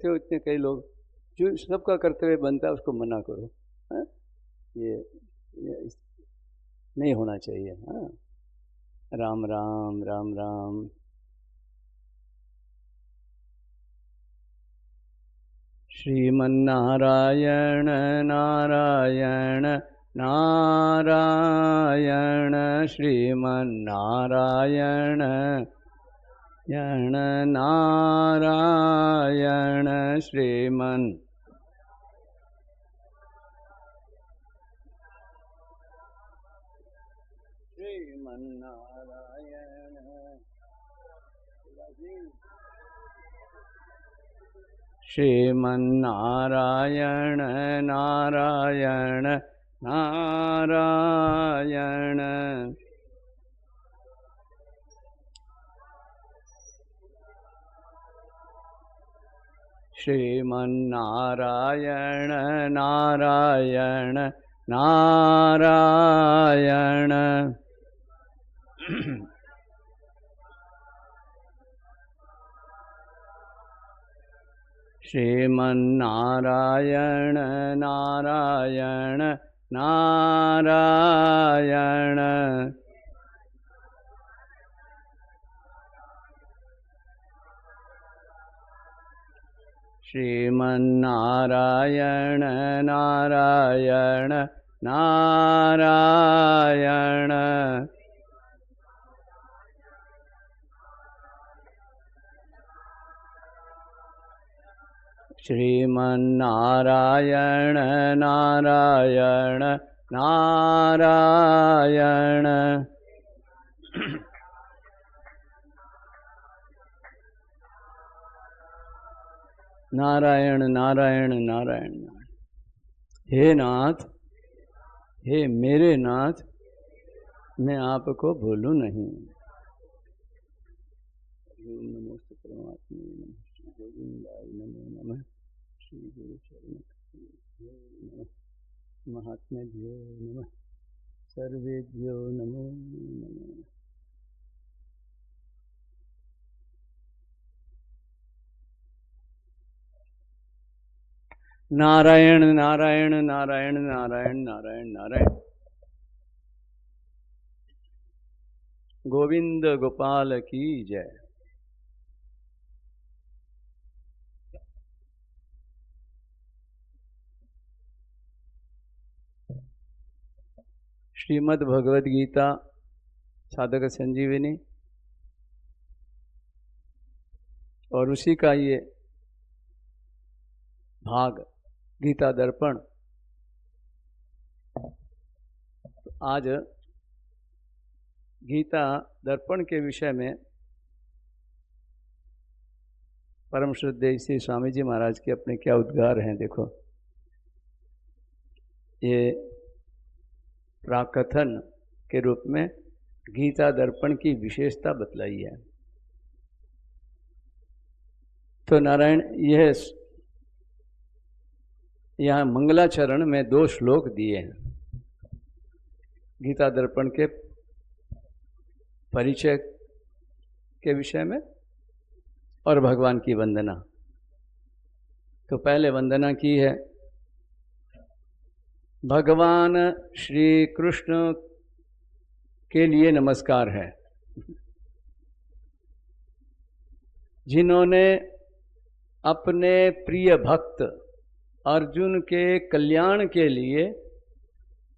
देखते हो इतने कई लोग जो सबका कर्तव्य बनता है उसको मना करो। हाँ? ये नहीं होना चाहिए। हाँ, राम राम राम राम। श्रीमन्नारायण नारायण नारायण श्रीमन्नारायण नारायण श्रीमन् श्रीमन्नारायण नारायण नारायण श्रीमन्नारायण नारायण नारायण श्रीमन्नारायण नारायण नारायण श्रीमन्नारायण नारायण नारायण श्रीमन्नारायण नारायण नारायण नारायण नारायण नारायण। हे नाथ, हे मेरे नाथ, मैं आपको भूलूं नहीं। नमोस्तु परमात्मा गोविंदाय नमो नमः। श्री गुरु चरण नमः। महात्म्यो नमः। सर्वेभ्यो नमो नमः। नारायण नारायण नारायण नारायण नारायण नारायण। गोविंद गोपाल की जय। श्रीमद् भगवद गीता साधक संजीवनी और उसी का ये भाग गीता दर्पण। आज गीता दर्पण के विषय में परम श्रद्धेय श्री स्वामी जी महाराज के अपने क्या उद्गार हैं। देखो, ये प्राकथन के रूप में गीता दर्पण की विशेषता बतलाई है। तो नारायण, यह यहाँ मंगलाचरण में 2 श्लोक दिए हैं गीता दर्पण के परिचय के विषय में और भगवान की वंदना। तो पहले वंदना की है। भगवान श्री कृष्ण के लिए नमस्कार है, जिन्होंने अपने प्रिय भक्त अर्जुन के कल्याण के लिए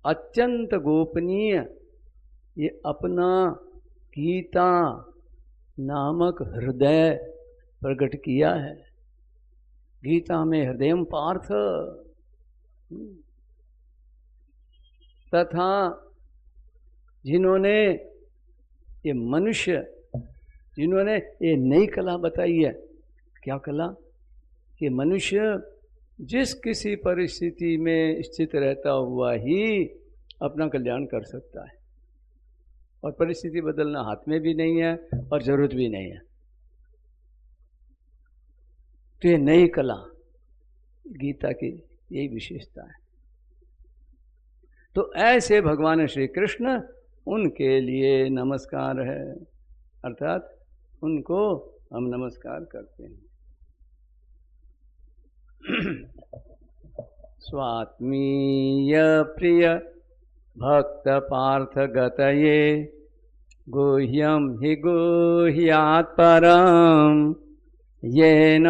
अत्यंत गोपनीय ये अपना गीता नामक हृदय प्रकट किया है। गीता में हृदयम पार्थ, तथा जिन्होंने ये मनुष्य, जिन्होंने ये नई कला बताई है। क्या कला? कि मनुष्य जिस किसी परिस्थिति में स्थित रहता हुआ ही अपना कल्याण कर सकता है, और परिस्थिति बदलना हाथ में भी नहीं है और जरूरत भी नहीं है। तो ये नई कला गीता की यही विशेषता है। तो ऐसे भगवान श्री कृष्ण, उनके लिए नमस्कार है, अर्थात उनको हम नमस्कार करते हैं। स्वात्मीय प्रिय भक्त पार्थ गतये गुह्यम हि गुह्यात् परम येन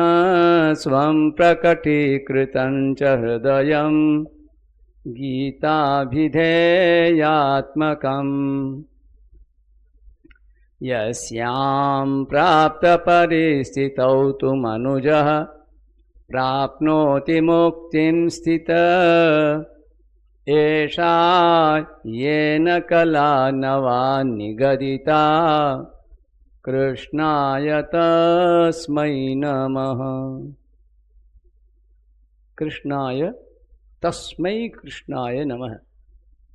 स्वं प्रकटीकृतं च हृदयं गीताभिधेयात्मकम् यस्यां प्राप्तपरिस्थितौ तु मनुजः प्राप्नोति मुक्तिं स्थितः एषा येन कला नवा निगदिता कृष्णाय तस्मै नमः। कृष्णाय तस्मै कृष्णाय नमः,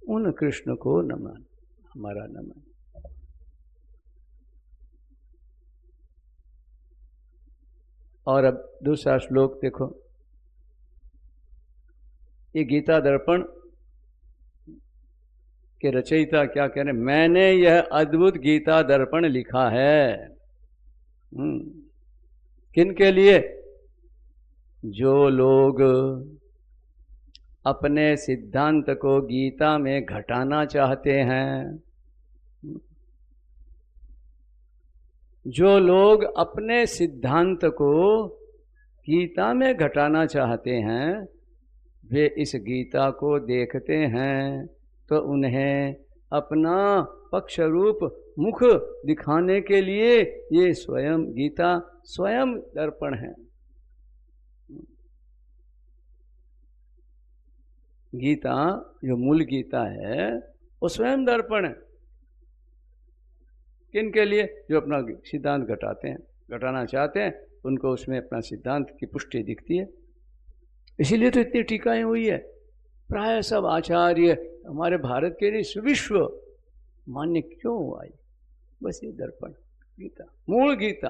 उन कृष्ण को नमः, हमारा नमः। और अब दूसरा श्लोक देखो, ये गीता दर्पण के रचयिता क्या कह रहे हैं, मैंने यह अद्भुत गीता दर्पण लिखा है। किन के लिए? जो लोग अपने सिद्धांत को गीता में घटाना चाहते हैं, जो लोग अपने सिद्धांत को गीता में घटाना चाहते हैं, वे इस गीता को देखते हैं तो उन्हें अपना पक्ष रूप मुख दिखाने के लिए ये स्वयं गीता स्वयं दर्पण है। गीता जो मूल गीता है वो स्वयं दर्पण है। किन के लिए? जो अपना सिद्धांत घटाते हैं, घटाना चाहते हैं, उनको उसमें अपना सिद्धांत की पुष्टि दिखती है। इसीलिए तो इतनी टीकाएं हुई है। प्राय सब आचार्य हमारे भारत के लिए विश्व मान्य क्यों आई? बस ये दर्पण गीता, मूल गीता।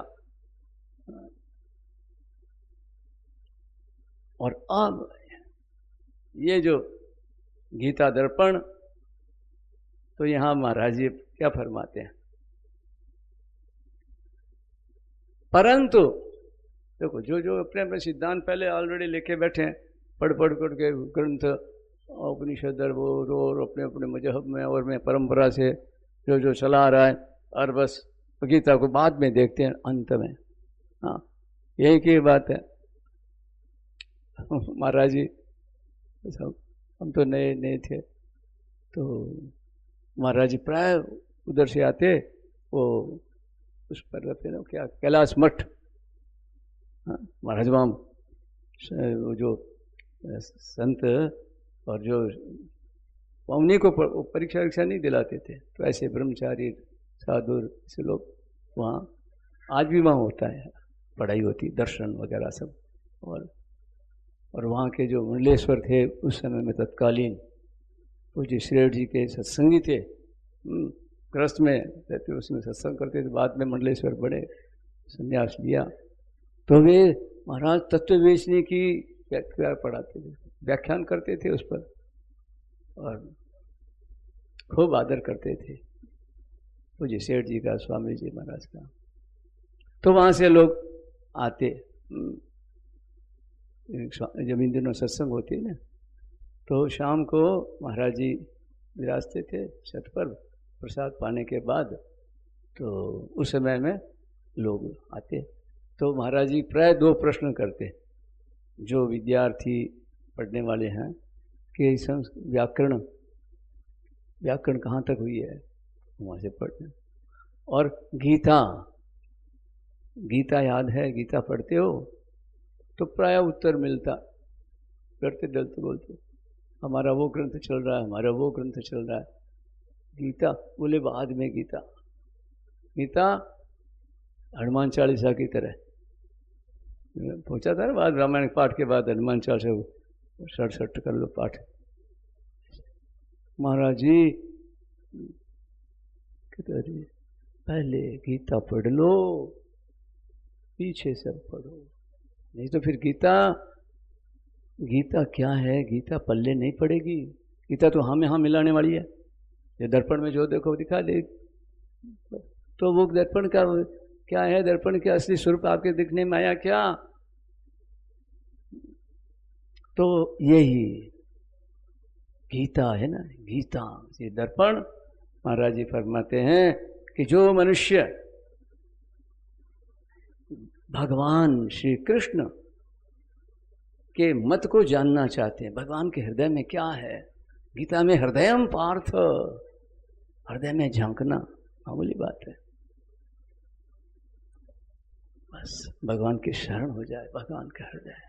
और अब ये जो गीता दर्पण, तो यहां महाराज जी क्या फरमाते हैं, परंतु देखो जो जो अपने अपने सिद्धांत पहले ऑलरेडी लेके बैठे हैं, पढ़ के ग्रंथ उपनिषद और अपने अपने मजहब में और में परंपरा से जो जो चला रहा है, और बस गीता को बाद में देखते हैं अंत में। हाँ, यही की बात है। महाराज जी सब, हम तो नए नए थे, तो महाराज जी प्राय उधर से आते, वो उस पर रहते ना, क्या कैलाश मठ, महाराज वहाँ वो जो संत और जो उन्हीं को परीक्षा नहीं दिलाते थे, तो ऐसे ब्रह्मचारी साधु ऐसे लोग वहाँ, आज भी वहाँ होता है, पढ़ाई होती, दर्शन वगैरह सब। और वहाँ के जो मंडलेश्वर थे उस समय में तत्कालीन, वो जी श्रेष्ठ जी के सत्संगी थे, ग्रस्त में रहते, उसमें सत्संग करते थे। बाद में मंडलेश्वर बड़े, संन्यास लिया, तो वे महाराज तत्व बेचने की व्याख्या पढ़ाते थे, व्याख्यान करते थे उस पर, और खूब आदर करते थे वो जी सेठ जी का, स्वामी जी महाराज का। तो वहाँ से लोग आते, जब इन दिनों सत्संग होती है ना, तो शाम को महाराज जी विराजते थे छत पर प्रसाद पाने के बाद, तो उस समय में लोग आते, तो महाराज जी प्राय 2 प्रश्न करते, जो विद्यार्थी पढ़ने वाले हैं कि व्याकरण कहाँ तक हुई है, वहाँ से पढ़ते, और गीता याद है, गीता पढ़ते हो, तो प्राय उत्तर मिलता, डरते डरते बोलते हमारा वो ग्रंथ चल रहा है, हमारा वो ग्रंथ चल रहा है। गीता बोले बाद में, गीता हनुमान चालीसा की तरह पहुंचा था ना, बाद रामायण पाठ के बाद हनुमान चालीसा 67 कर लो पाठ। महाराज जी कहते अरे पहले गीता पढ़ लो, पीछे सब पढ़ो, नहीं तो फिर गीता क्या है, गीता पल्ले नहीं पड़ेगी। गीता तो हाँ में हाँ मिलाने वाली है। ये दर्पण में जो देखो दिखा दे, तो वो दर्पण का क्या है, दर्पण के असली स्वरूप आपके दिखने में आया क्या? तो यही गीता है ना, गीता। ये दर्पण महाराज जी फरमाते हैं कि जो मनुष्य भगवान श्री कृष्ण के मत को जानना चाहते हैं, भगवान के हृदय में क्या है, गीता में हृदयम पार्थ, हृदय में झांकना मामूली बात है। बस भगवान की शरण हो जाए, भगवान का हृदय।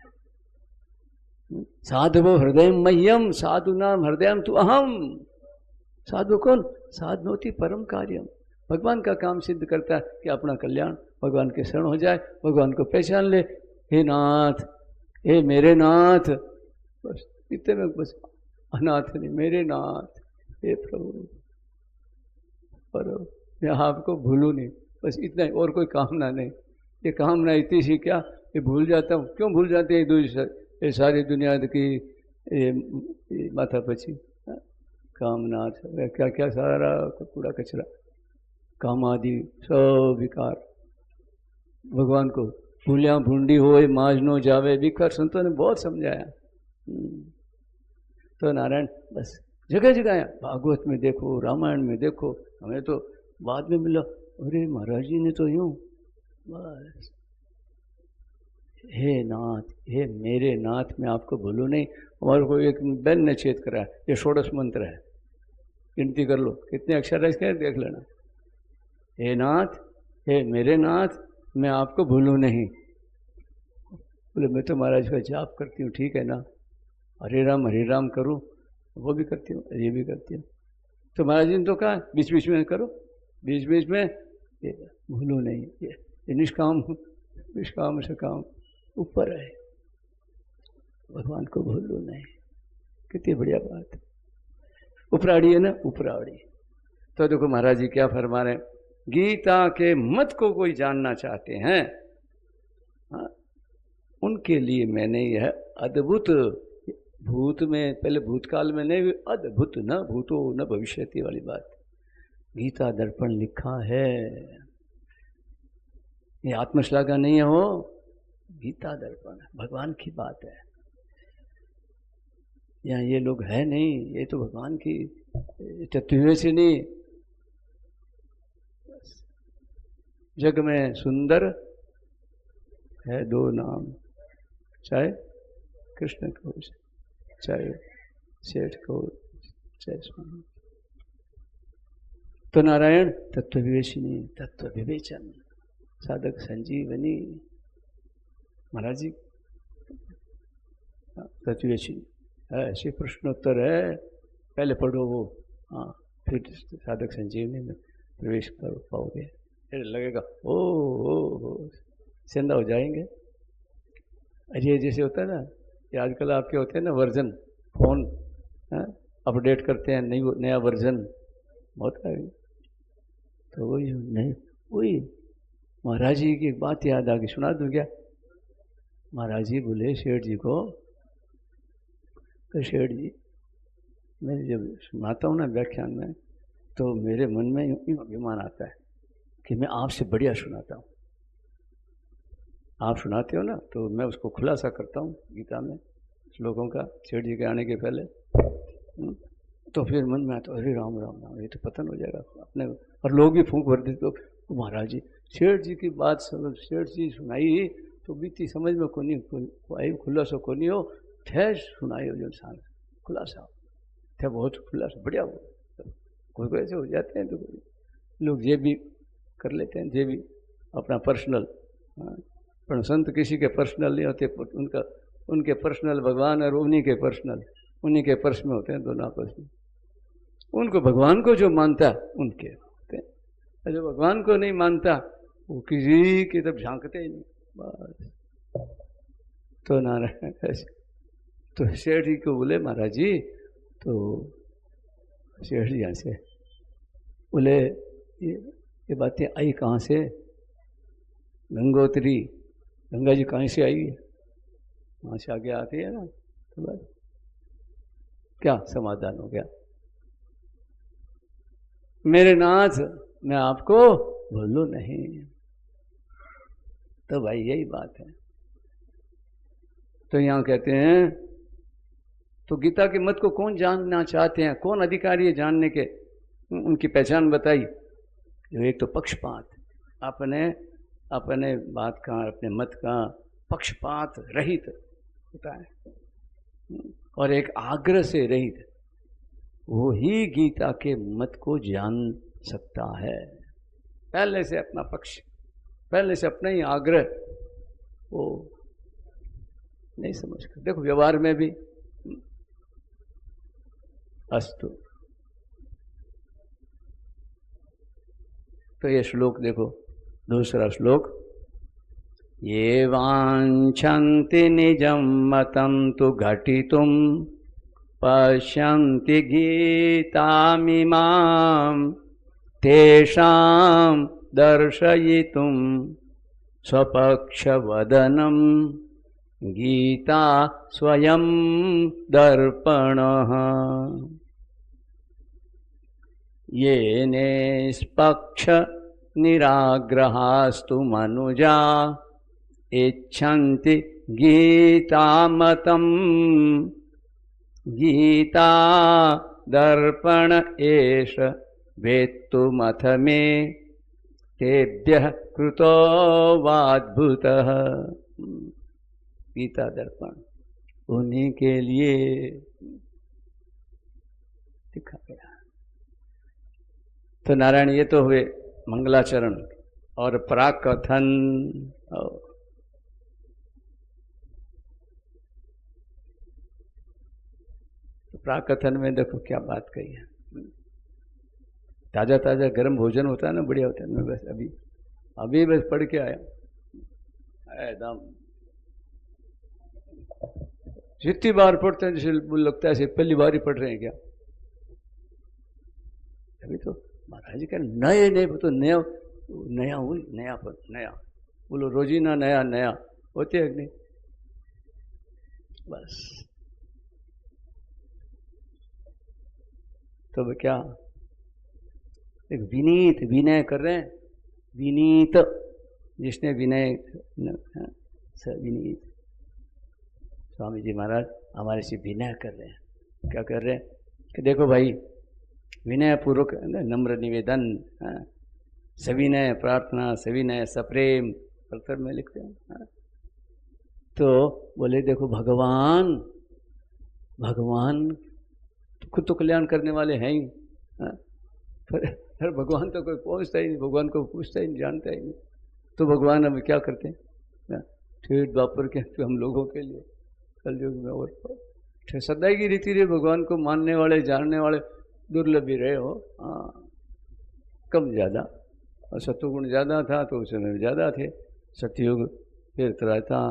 साधवो हृदय मह्यम साधु नाम हृदयम तु अहम। साधु कौन? साधनोति परम कार्यम। भगवान का काम सिद्ध करता है कि अपना कल्याण, भगवान के शरण हो जाए, भगवान को पहचान ले। हे नाथ, हे मेरे नाथ, बस इतने में बस अनाथ नहीं, मेरे नाथ, हे प्रभु, पर मैं आपको भूलूं नहीं, बस इतना ही, और कोई कामना नहीं। ये कामना इतनी सी क्या, ये भूल जाता हूँ। क्यों भूल जाते हैं? ये सारी दुनिया की ये माथा पची कामना, क्या क्या सारा कूड़ा कचरा, काम आदि सब विकार, भगवान को भूलिया भूंडी होए माज नो जावे, विकार संतों ने बहुत समझाया। तो नारायण बस जगह जगह है, भागवत में देखो, रामायण में देखो। हमें तो बाद में मिला, अरे महाराज जी ने तो यूं, बस हे नाथ, हे मेरे नाथ, मैं आपको भूलूं नहीं। हमारे को एक बैन ने चेत करा, ये षोडश मंत्र है, गिनती कर लो कितने अक्षर है इसके, देख लेना। हे नाथ, हे मेरे नाथ, मैं आपको भूलूं नहीं। बोले मैं तो महाराज का जाप करती हूँ, ठीक है ना, हरे राम करूँ, वो भी करती हूँ, ये भी करती हूँ। तो महाराज जी ने तो कहा बीच बीच में करो, बीच बीच में ये भूलूं नहीं। ये निष्काम से काम ऊपर है, भगवान को भूलूं नहीं। कितनी बढ़िया बात है, उपराड़ी है ना, उपराड़ी। तो देखो महाराज जी क्या फरमा रहे हैं, गीता के मत को कोई जानना चाहते हैं, हाँ, उनके लिए मैंने यह अद्भुत, भूत में पहले भूतकाल में नहीं, अद्भुत, न भूतो न भविष्यति वाली बात, गीता दर्पण लिखा है। ये आत्मश्लाघा नहीं है, हो गीता दर्पण भगवान की बात है। यहाँ ये लोग है नहीं, ये तो भगवान की तत्व से नहीं। जग में सुंदर है दो नाम, चाहे कृष्ण को, चाहे सेठ को, चाहे स्वामी। तो नारायण तत्व विवेचनी, तत्व विवेचन, साधक संजीवनी। महाराज जी तत्व विवेचनी ऐसे प्रश्नोत्तर है, पहले पढ़ो वो, हाँ, फिर साधक संजीवनी में प्रवेश कर पाओगे। फिर लगेगा ओ सेंधा हो जाएंगे। अरे जैसे होता है ना, ये आजकल आपके होते हैं ना वर्जन, फोन अपडेट करते हैं, नया वर्जन होता है, तो वही नहीं, वही महाराज जी की एक बात याद आ गई, सुना दूं क्या? महाराज जी बोले शेठ जी को, तो शेठ जी मैं जब सुनाता हूँ ना व्याख्यान में, तो मेरे मन में यूँ अभिमान आता है कि मैं आपसे बढ़िया सुनाता हूँ। आप सुनाते हो ना, तो मैं उसको खुलासा करता हूँ गीता में श्लोकों का, शेठ जी के आने के पहले। तो फिर मन में आता, अरे राम राम राम, ये तो पतन हो जाएगा अपने। और लोग भी फूंक भर देते, तो महाराज जी शेठ जी की बात शेठ जी सुनाई तो बीती समझ में कोनी आई, खुलासा कोनी हो, ठहर सुनाई हो जो इंसान खुलासा थे, बहुत खुलासा बढ़िया हो। कोई कोई ऐसे हो जाते हैं, तो लोग ये भी कर लेते हैं, ये भी अपना पर्सनल, पर संत किसी के पर्सनल नहीं होते, उनके पर्सनल भगवान और उन्हीं के पर्स में होते हैं, दोनों आपस में। उनको भगवान को जो मानता उनके होते हैं, जो भगवान को नहीं मानता वो किसी की तरफ झांकते ही नहीं, बस। तो नारायण ऐसे, तो शेठ जी को बोले महाराज जी, तो शेठ जी यहाँ से बोले ये बातें आई कहाँ से? गंगोत्री, गंगा जी कहाँ से आई है? वहाँ से आगे आती है ना, तो बस क्या समाधान हो गया। मेरे नाथ, मैं आपको भूलूं नहीं। तो भाई यही बात है। तो यहाँ कहते हैं तो गीता के मत को कौन जानना चाहते हैं, कौन अधिकारी है जानने के, उनकी पहचान बताई। जो एक तो पक्षपात, अपने अपने बात का, अपने मत का पक्षपात रहित होता है, और एक आग्रह से रहित, वो ही गीता के मत को जान सकता है। पहले से अपना पक्ष, पहले से अपना ही आग्रह वो नहीं समझ कर। देखो व्यवहार में भी अस्तु। तो ये श्लोक देखो, दूसरा श्लोक, ये वांछन्ति निजं मतं तु घटितुं पश्यन्ति गीतामिमां तेषां दर्शयितुं स्वपक्षवदनं गीता स्वयं दर्पणः। ये निष्पक्ष निराग्रहास्तु मनुजा इच्छन्ति गीतामतं गीता दर्पण एष वेत्तुमथ मे तेभ्यः कृतो वाद्भुतः। गीता दर्पण उन्हीं के लिए दिखा गया। तो नारायण ये तो हुए मंगलाचरण और प्राकथन। तो प्राकथन में देखो क्या बात कही है। ताजा ताजा गर्म भोजन होता है ना, बढ़िया होता है। मैं बस अभी बस पढ़ के आया एकदम। जितनी बार पढ़ते हैं जैसे लगता है पहली बार ही पढ़ रहे हैं क्या। अभी तो महाराज जी का नए नए तो नया नया हुई, नया पर नया बोलो, रोजीना नया नया होते हैं नहीं। बस तो क्या एक विनीत विनय कर रहे हैं, विनीत जिसने विनय विनीत। स्वामी जी महाराज हमारे से विनय कर रहे हैं। क्या कर रहे हैं कि देखो भाई, विनय पूर्वक नम्र निवेदन, सविनय प्रार्थना, सविनय सप्रेम पत्र में लिखते हैं। तो बोले देखो भगवान, भगवान खुद तो कल्याण करने वाले हैं ही, पर भगवान तो कोई पहुंचता ही नहीं, भगवान को पूछता ही नहीं, जानता ही नहीं। तो भगवान हम क्या करते हैं, ठेठ द्वापर के हम लोगों के लिए कलयुग में और सदाई की रीति रही, भगवान को मानने वाले जानने वाले दुर्लभ ही रहे हो। हाँ, कम ज़्यादा, और सत्वगुण ज़्यादा था तो उस समय ज़्यादा थे। सतयुग, फिर त्रेता,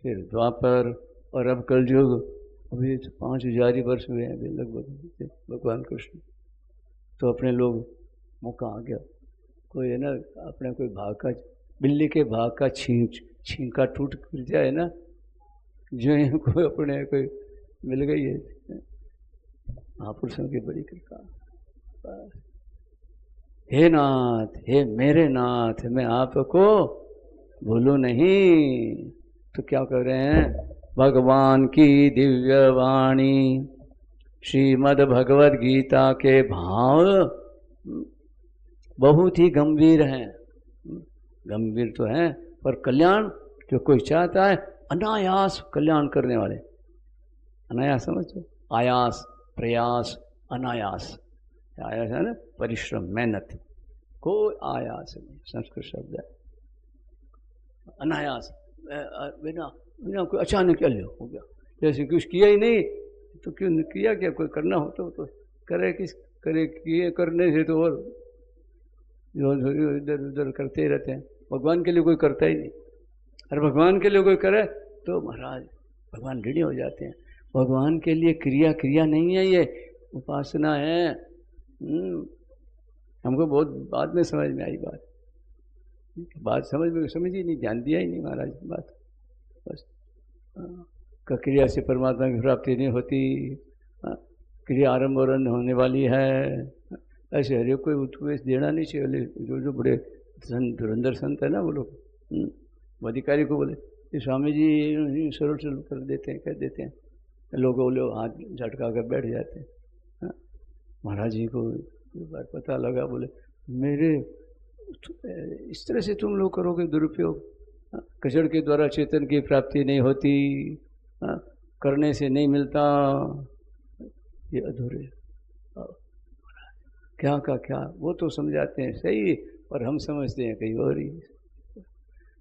फिर द्वापर, और अब कलयुग। अभी 5000 ही वर्ष हुए हैं अभी लगभग भगवान कृष्ण। तो अपने लोग मौका आ गया, कोई है ना अपने कोई भाग का, बिल्ली के भाग का छींका टूट गिर जाए ना, जो है कोई अपने कोई मिल गई है। महापुरुषों की बड़ी कृपा। हे नाथ, हे मेरे नाथ, मैं आपको भूलूं नहीं। तो क्या कर रहे हैं, भगवान की दिव्य वाणी श्रीमद् भगवद गीता के भाव बहुत ही गंभीर हैं। गंभीर तो हैं, पर कल्याण जो कोई चाहता है, अनायास कल्याण करने वाले। अनायास समझो, आयास, प्रयास, अनायास। आयास है ना परिश्रम, मेहनत, कोई आयास नहीं, संस्कृत शब्द है। अनायास, बिना बिना कोई अचानक क्या लियो हो गया, जैसे कुछ किया ही नहीं तो क्यों किया, क्या कोई करना हो तो करे, किस करे, किए करने से तो और जो इधर उधर करते ही रहते हैं। भगवान के लिए कोई करता ही नहीं, और भगवान के लिए कोई करे तो महाराज भगवान ऋणी हो जाते हैं। भगवान के लिए क्रिया नहीं है, ये उपासना है। हमको बहुत बाद में समझ में आई बात समझ ही नहीं, ध्यान दिया ही नहीं महाराज बात। बस क्रिया से परमात्मा की प्राप्ति नहीं होती, क्रिया आरंभ और अंत होने वाली है। ऐसे हर कोई उपदेश देना नहीं चाहिए। जो बड़े धुरंधर संत है ना, वो लोग अधिकारी को बोले, स्वामी जी सरल कर देते हैं, कह देते हैं, लोग हाथ झटका कर बैठ जाते हैं। हाँ? महाराज जी को एक बार पता लगा, बोले मेरे इस तरह से तुम लोग करोगे दुरुपयोग, कचड़ के द्वारा चेतन की प्राप्ति नहीं होती, करने से नहीं मिलता, ये अधूरे। क्या का क्या, वो तो समझाते हैं सही और हम समझते हैं कहीं और ही।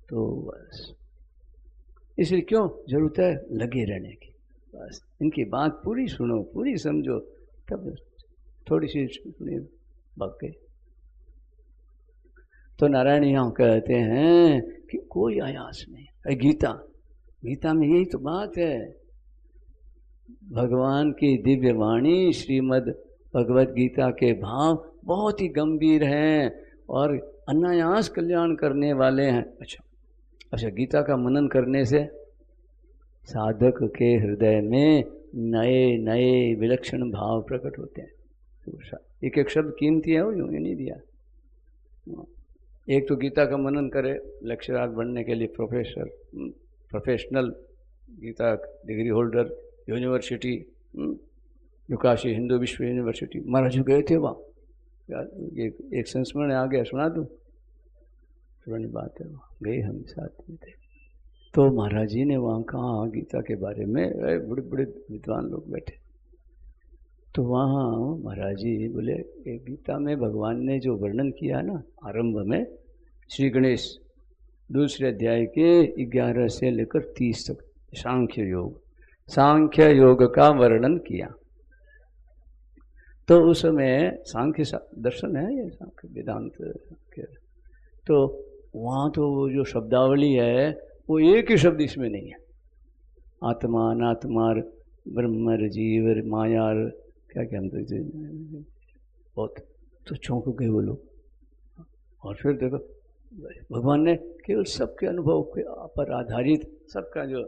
तो बस इसलिए क्यों जरूरत है लगे रहने की, बस इनकी बात पूरी सुनो, पूरी समझो, तब थोड़ी सी भाग गई। तो नारायण यहाँ कहते हैं कि कोई आयास नहीं। गीता, गीता में यही तो बात है, भगवान की दिव्य वाणी श्रीमद् भगवत गीता के भाव बहुत ही गंभीर हैं और अनायास कल्याण करने वाले हैं। अच्छा, गीता का मनन करने से साधक के हृदय में नए नए विलक्षण भाव प्रकट होते हैं। एक एक शब्द कीमती है, वो यूँ नहीं दिया। एक तो गीता का मनन करे लेक्चरार बनने के लिए, प्रोफेशनल गीता डिग्री होल्डर, यूनिवर्सिटी, जो काशी हिंदू विश्व यूनिवर्सिटी, महाराज जी गए थे वहाँ, एक संस्मरण आ गया, सुना दूँ, पुरानी बात है, वहाँ गए हम साथ में थे। तो महाराज जी ने वहाँ कहा गीता के बारे में, बड़े बड़े विद्वान लोग बैठे, तो वहाँ महाराज जी बोले गीता में भगवान ने जो वर्णन किया ना आरंभ में, श्री गणेश दूसरे अध्याय के 11 से लेकर 30 तक सांख्य योग का वर्णन किया। तो उसमें सांख्य दर्शन है, ये सांख्य वेदांत सांख्य, तो वहाँ तो जो शब्दावली है वो एक ही शब्द इसमें नहीं है। आत्मा, अनात्मार, ब्रह्मर, जीवर, मायार, क्या क्या हम तो बहुत तो चौंक गए वो लोग। और फिर देखो भगवान ने केवल सबके अनुभव के पर आधारित सबका जो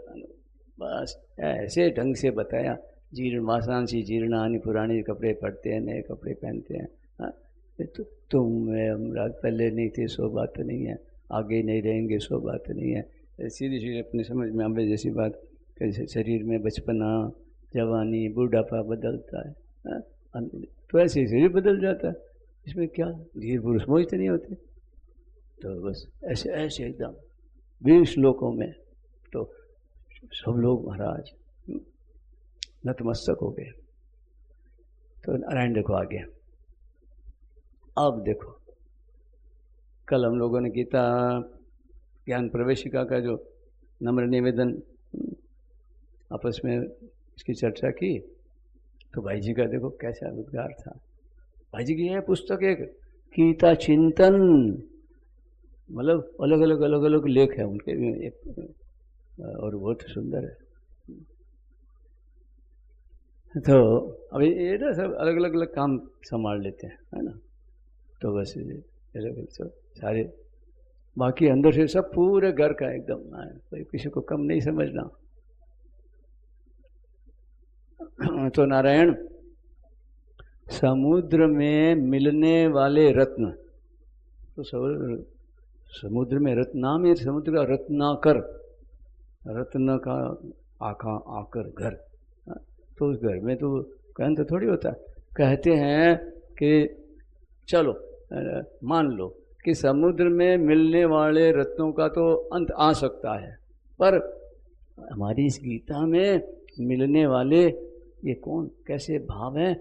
बस ऐसे ढंग से बताया, जीर्ण वासांसी जीर्णानि, पुराने कपड़े पहनते हैं, नए कपड़े पहनते हैं। हाँ, तो तुम हम पहले नहीं थे सो बात नहीं है, आगे नहीं रहेंगे सो बात नहीं है। सीधी सीधी अपनी समझ में आवे जैसी बात, कैसे शरीर में बचपना, जवानी, बुढ़ापा बदलता है, तो ऐसे ही शरीर बदल जाता है, इसमें क्या धीर पुरुष मोहित नहीं होते। तो बस ऐसे ऐसे एकदम 20 श्लोकों में तो सब लोग महाराज नतमस्तक हो गए। तो नारायण देखो आगे, अब देखो कल हम लोगों ने गीता ज्ञान प्रवेशिका का जो नम्र निवेदन आपस में इसकी चर्चा की, तो भाई जी का देखो कैसा उद्गार था। भाई जी की है पुस्तक एक गीता चिंतन, मतलब अलग अलग लेख है उनके भी एक, और बहुत सुंदर है। तो अभी ये ना सब अलग अलग काम संभाल लेते हैं, है ना, तो बस अलग सब सारे, बाकी अंदर से सब पूरे घर का एकदम, कोई किसी को कम नहीं समझना। तो नारायण, समुद्र में मिलने वाले रत्न, तो समुद्र में रत्नाम, ये समुद्र का रत्नाकर, रत्न का आकर घर, तो उस घर में तो कहन तो थोड़ी होता है। कहते हैं कि चलो मान लो कि समुद्र में मिलने वाले रत्नों का तो अंत आ सकता है, पर हमारी इस गीता में मिलने वाले ये कौन कैसे भाव हैं,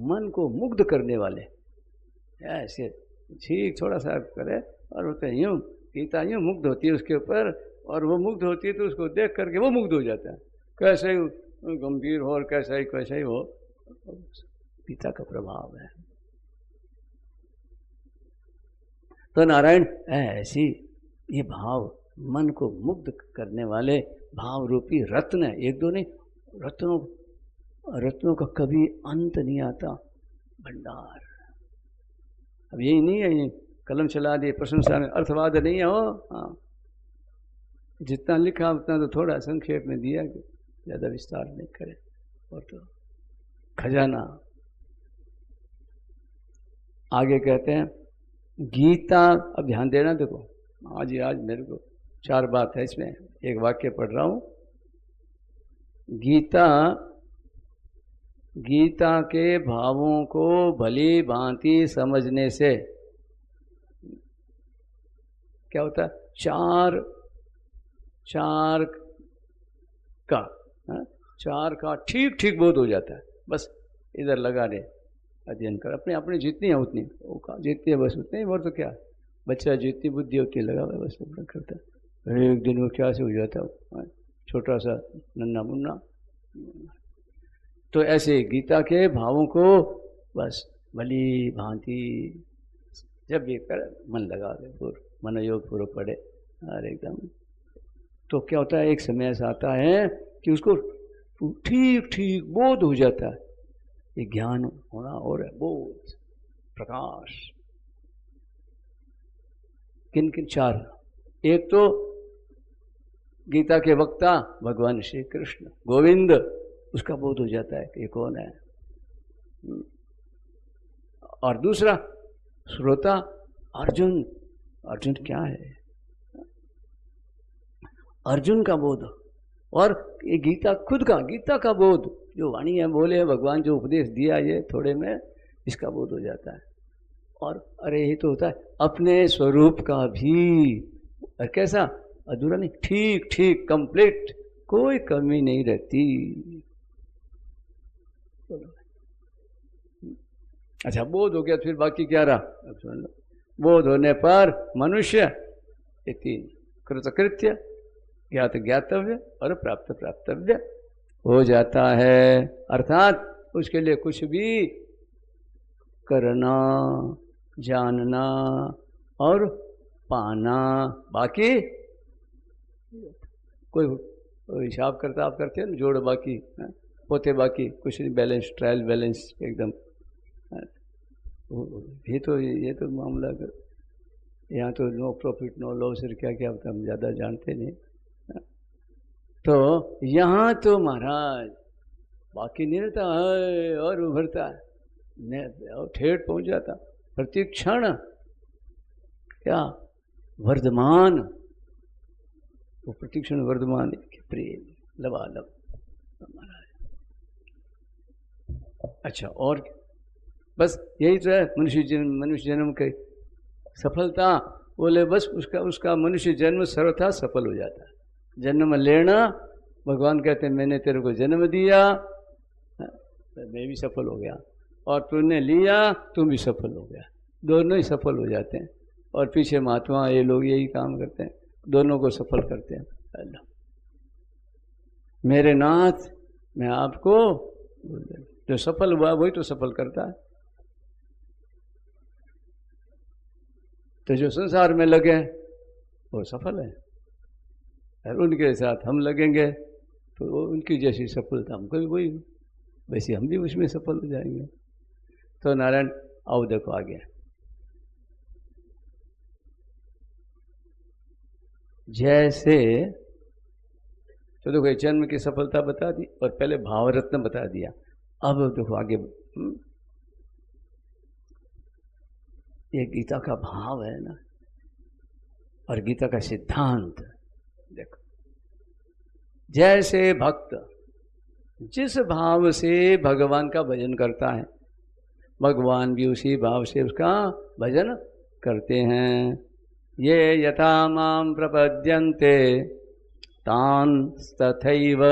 मन को मुग्ध करने वाले, ऐसे ठीक थोड़ा सा करे और होते हैं यूँ, गीता यूँ मुग्ध होती है उसके ऊपर, और वो मुग्ध होती है तो उसको देख करके वो मुग्ध हो जाता है, कैसे ही गंभीर हो और कैसा ही हो, गीता का प्रभाव है। तो नारायण ऐसी ये भाव मन को मुग्ध करने वाले भाव रूपी रत्न है, एक दो नहीं, रत्नों का कभी अंत नहीं आता, भंडार। अब यही नहीं है, ये कलम चला दिए प्रशंसा में, अर्थवाद नहीं है हो, हाँ जितना लिखा उतना तो थोड़ा संक्षेप में दिया, कि ज़्यादा विस्तार नहीं करे, और तो खजाना। आगे कहते हैं गीता, अब ध्यान देना, देखो आज मेरे को 4 बात है इसमें, एक वाक्य पढ़ रहा हूँ। गीता गीता के भावों को भली भांति समझने से क्या होता है, चार का ठीक ठीक बोध हो जाता है। बस इधर लगा दे, अध्ययन कर, अपने अपने जितनी है उतनी, वो का जितनी है बस उतनी, और तो क्या, बच्चा जितनी बुद्धि होती है लगा हुआ बस अपना करता है। एक दिन वो क्या से हो जाता है, छोटा सा नन्ना मुन्ना। तो ऐसे गीता के भावों को बस भली भांति जब ये कर मन लगा दे, पूर्व मनोयोग पूर्व पड़े और एकदम, तो क्या होता है, एक समय ऐसा आता है कि उसको ठीक ठीक बोध हो जाता है। ये ज्ञान होना और है, बोध, प्रकाश। किन किन? चार। एक तो गीता के वक्ता भगवान श्री कृष्ण गोविंद, उसका बोध हो जाता है कि ये कौन है। और दूसरा श्रोता अर्जुन, अर्जुन क्या है, अर्जुन का बोध। और ये गीता खुद का, गीता का बोध, जो वाणी है बोले हैं भगवान, जो उपदेश दिया ये थोड़े में, इसका बोध हो जाता है। और अरे ये तो होता है अपने स्वरूप का भी, और कैसा, अधूरा नहीं, ठीक ठीक कंप्लीट, कोई कमी नहीं रहती। अच्छा, बोध हो गया, फिर बाकी क्या रहा, अब सुन लो। बोध होने पर मनुष्य ये तीन, कृतकृत्य, ज्ञात ज्ञातव्य और प्राप्त प्राप्तव्य हो जाता है। अर्थात उसके लिए कुछ भी करना, जानना और पाना बाकी, कोई हिसाब करता आप करते हैं ना, जोड़ बाकी होते बाकी कुछ नहीं, बैलेंस, ट्रायल बैलेंस एकदम। ये तो मामला, यहाँ तो नो प्रॉफिट नो लॉस, क्या क्या होता है हम ज़्यादा जानते नहीं। तो यहाँ तो महाराज बाकी नहीं रहता है, और उभरता है और ठेठ पहुँच जाता, प्रति क्षण क्या वर्धमान, वो प्रतिक्षण वर्धमान प्रेम लबालब महाराज। अच्छा, और बस यही तो है मनुष्य जन्म की सफलता। बोले बस उसका मनुष्य जन्म सर्वथा सफल हो जाता है। जन्म लेना, भगवान कहते हैं मैंने तेरे को जन्म दिया, मैं भी सफल हो गया, और तूने लिया, तुम भी सफल हो गया, दोनों ही सफल हो जाते हैं। और पीछे महात्मा ये लोग यही काम करते हैं, दोनों को सफल करते हैं। अल्लाह मेरे नाथ, मैं आपको, जो सफल हुआ वही तो सफल करता है। तो जो संसार में लगे वो सफल है, और उनके साथ हम लगेंगे तो वो उनकी जैसी सफलता हमको भी वही, वैसे हम भी उसमें सफल हो जाएंगे। तो नारायण आओ देखो आगे, जैसे तो देखो जन्म की सफलता बता दी और पहले भाव रत्न बता दिया। अब देखो आगे, ये गीता का भाव है ना, और गीता का सिद्धांत देखो। जैसे भक्त जिस भाव से भगवान का भजन करता है, भगवान भी उसी भाव से उसका भजन करते हैं। ये यथा मां प्रपद्यन्ते तान् तथैव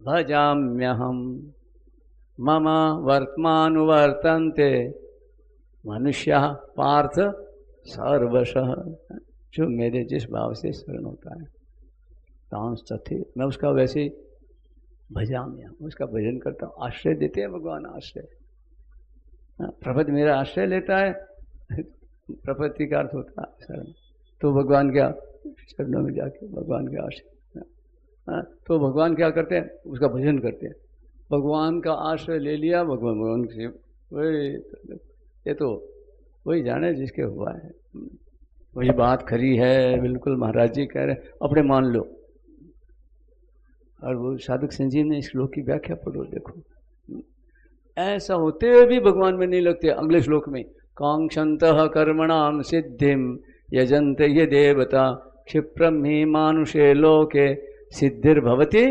भजाम्यहम् मम वर्त्मानुवर्तन्ते मनुष्यः पार्थ सर्वशः। जो मेरे जिस भाव से शरण होता है, तांस तथे, मैं उसका वैसे ही भजाम्यहम्, उसका भजन करता हूँ। आश्रय देते हैं भगवान, आश्रय। प्रपद मेरा आश्रय लेता है, प्रपत्ति का अर्थ होता है शरण। तो भगवान क्या चरणों में जाके भगवान के आश्रय, तो भगवान क्या करते हैं, उसका भजन करते हैं। भगवान का आश्रय ले लिया, भगवान से वही, ये तो वही जाने जिसके हुआ है, वही बात खरी है, बिल्कुल महाराज जी कह रहे हैं, अपने मान लो। और वो साधक संजीव ने इस श्लोक की व्याख्या पढ़ो, देखो ऐसा होते हुए भी भगवान में नहीं लगते। अगले श्लोक में कांक्षन्तः कर्मणाम सिद्धिम यजन्ते ये देवता क्षिप्रम ही मानुषे लोके सिद्धिर्भवति।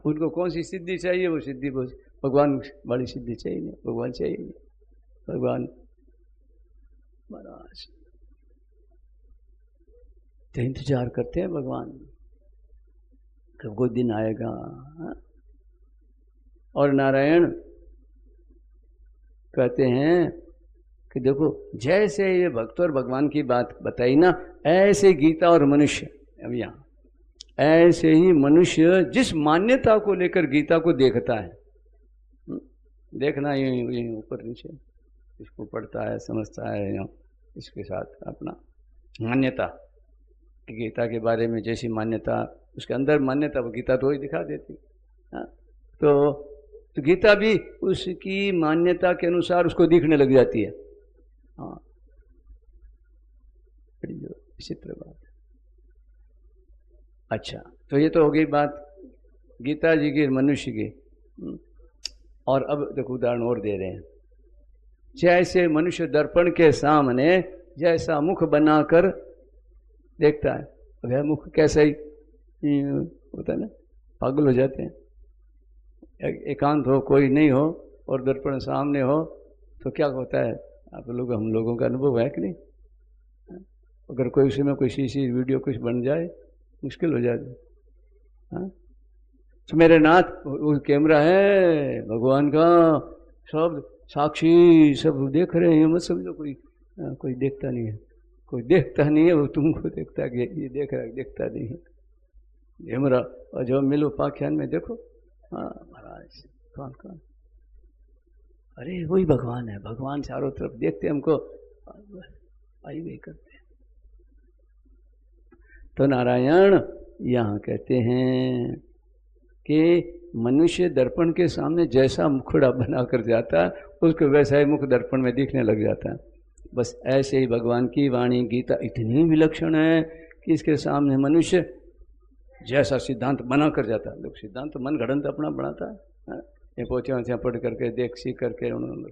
उनको कौन सी सिद्धि चाहिए, वो सिद्धि भगवान बड़ी सिद्धि चाहिए नहीं, भगवान चाहिए नहीं, भगवान महाराज तो इंतजार करते हैं भगवान कब कोई दिन आएगा। हा? और नारायण कहते हैं कि देखो जैसे ये भक्त और भगवान की बात बताई ना, ऐसे गीता और मनुष्य, अब यहाँ ऐसे ही मनुष्य जिस मान्यता को लेकर गीता को देखता है, देखना ये ऊपर नीचे, इसको पढ़ता है समझता है, इसके साथ अपना मान्यता गीता के बारे में जैसी मान्यता, उसके अंदर मान्यता वो गीता तो ही दिखा देती। हाँ तो गीता भी उसकी मान्यता के अनुसार उसको दिखने लग जाती है। हाँ विचित्र बात। अच्छा तो ये तो हो गई बात गीता जी की, मनुष्य की। और अब देखो उदाहरण और दे रहे हैं। जैसे मनुष्य दर्पण के सामने जैसा मुख बनाकर देखता है, वह मुख कैसे ही होता है ना, पागल हो जाते हैं। एकांत हो, कोई नहीं हो और दर्पण सामने हो तो क्या होता है, आप लोग हम लोगों का अनुभव है कि नहीं? अगर कोई उसमें कोई शीशी वीडियो कुछ बन जाए मुश्किल हो जाती। हाँ तो मेरे नाथ वो कैमरा है भगवान का, सब साक्षी सब देख रहे हैं, मत समझो कोई देखता नहीं है, कोई देखता नहीं है, वो तुमको देखता है, ये देख रहा है, देखता नहीं है कैमरा। और जो मिलो पाख्यान में देखो, हाँ महाराज कौन कौन, अरे वही भगवान है, भगवान चारों तरफ देखते हमको, आई वही करते हैं। तो नारायण यहाँ कहते हैं कि मनुष्य दर्पण के सामने जैसा मुखड़ा बनाकर जाता है उसको वैसा ही मुख दर्पण में दिखने लग जाता है। बस ऐसे ही भगवान की वाणी गीता इतनी विलक्षण है कि इसके सामने मनुष्य जैसा सिद्धांत बना कर जाता है। लोग सिद्धांत मन घड़ंत अपना बनाता है, ये पोछे वोछे पढ़ करके देख सीख करके उन्होंने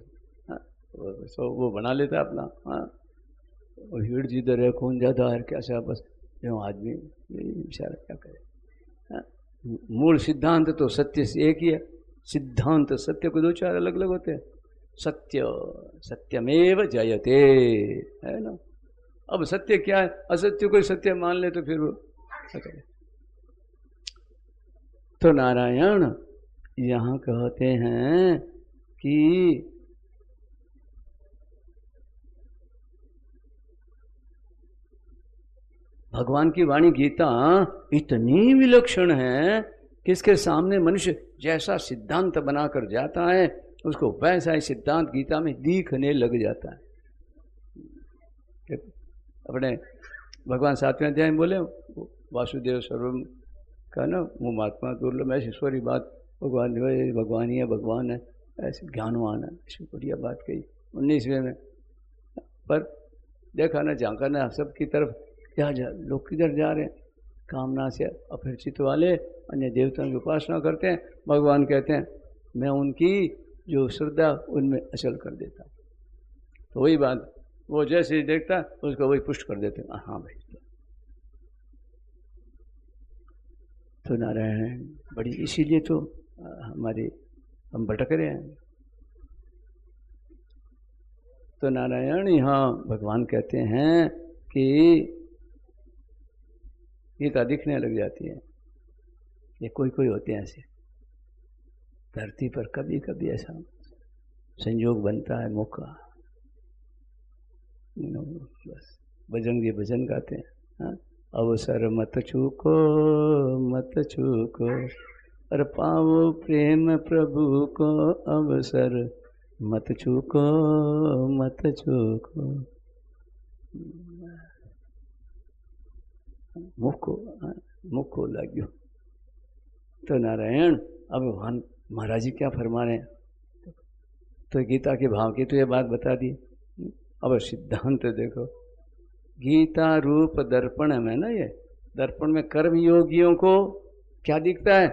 वो बना लेता है अपना। हाँ भीड़ जिधर है कौन ज़्यादा है कैसा, बस जो आदमी बेचारा क्या करे। मूल सिद्धांत तो सत्य से एक ही है, सिद्धांत सत्य को दो चार अलग अलग होते हैं। सत्य सत्यमेव जयते है ना। अब सत्य क्या है, असत्य को सत्य मान ले तो फिर वो तो नारायण यहाँ कहते हैं कि भगवान की वाणी गीता इतनी विलक्षण है कि इसके सामने मनुष्य जैसा सिद्धांत बनाकर जाता है उसको वैसा ही सिद्धांत गीता में दिखने लग जाता है। अपने भगवान 7वें अध्याय में बोले वासुदेव सर्वम का ना, वो महात्मा दुर्लभ ऐसी ईश्वरी बात, भगवान ही है, भगवान है, ऐसे ज्ञानवान है, ऐसी बढ़िया बात कही 19वें में। पर देखा ना झांका ना सबकी तरफ, क्या लोग किधर जा रहे हैं, कामना से अपरिचित वाले अन्य देवताओं की उपासना करते हैं। भगवान कहते हैं मैं उनकी जो श्रद्धा उनमें अचल कर देता। तो वही बात, वो जैसे ही देखता उसको वही पुष्ट कर देते। हाँ भाई तो नारायण बड़ी, इसीलिए तो हम भटक रहे हैं। तो नारायण यहाँ भगवान कहते हैं कि गीता दिखने लग जाती है। ये कोई होते हैं ऐसे धरती पर, कभी कभी ऐसा संयोग बनता है मौका, बस बजरंगी भजन गाते हैं। हाँ अवसर मत चूको मत चूको, और पाओ प्रेम प्रभु को, अवसर मत चूको मत चूको। मुख को लाग्यो। तो नारायण अब भगवान महाराज जी क्या फरमा रहे हैं, तो गीता के भाव की तो ये बात बता दी। अब सिद्धांत देखो, गीता रूप दर्पण में ना, ये दर्पण में कर्म योगियों को क्या दिखता है